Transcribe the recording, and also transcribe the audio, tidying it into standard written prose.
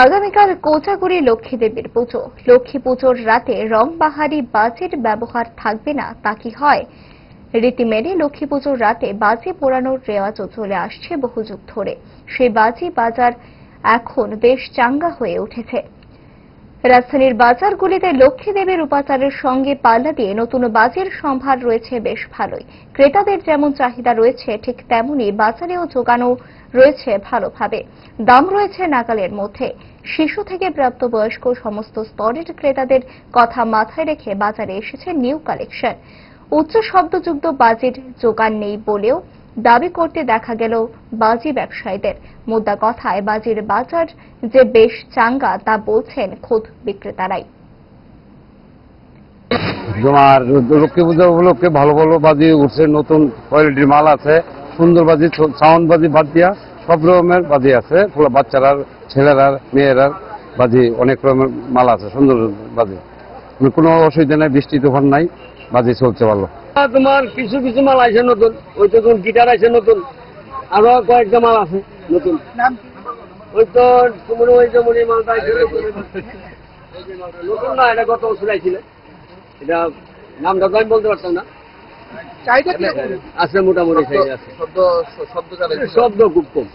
আগামীকাল কোচাগুড়ি লক্ষ্মী দেবীর পুজো। লক্ষ্মী পুজোর রাতে রংবাহারি বাজির ব্যবহার থাকবে না তা কি হয়? রীতি মেনে লক্ষ্মী পুজোর রাতে বাজি পোড়ানোর রেওয়াজও চলে আসছে বহু যুগ ধরে। সেই বাজি বাজার এখন বেশ চাঙ্গা হয়ে উঠেছে। রাজধানীর বাজারগুলিতে লক্ষ্মী দেবীর উপাচারের সঙ্গে পাল্লা দিয়ে নতুন বাজির সম্ভার রয়েছে বেশ ভালোই। ক্রেতাদের যেমন চাহিদা রয়েছে ঠিক তেমনি বাজারেও যোগানো রয়েছে ভালোভাবে। দাম রয়েছে নাগালের মধ্যে। শিশু থেকে প্রাপ্তবয়স্ক সমস্ত স্তরের ক্রেতাদের কথা মাথায় রেখে বাজারে এসেছে নিউ কালেকশন। উচ্চ শব্দযুক্ত বাজির যোগান নেই বলেও দাবি করতে দেখা গেল বাজি ব্যবসায়ীদের। মোদ্দা কথায় বাজির বাজার যে বেশ চাঙ্গা তা বলছেন খোদ বিক্রেতারাই। লক্ষ্মী পূজা উপলক্ষে ভালো ভালো বাজি উঠছে, নতুন কোয়ালিটির মাল আছে, সুন্দর বাজি, সাউন্ড বাজি বাদ দিয়া সব রকমের বাজি আছে। বাচ্চারা, ছেলেরা, মেয়েরা বাজি, অনেক রকমের মাল আছে, সুন্দর বাজি, কোনো অসুবিধা নাই, বৃষ্টি তুফান নাই, বাজি চলছে ভালো। তোমার কিছু কিছু মাল আছে নতুন, ওই তো গিটার আছে নতুন, আরো কয়েকটা মাল আছে নতুন। ওই তো তোমার ওই যেমন এই মালটা নতুন না, এটা গত বছর আইছিল, এটা নামটা তো আমি বলতে পারতাম না। আছে মোটামুটি, শব্দ খুব কম।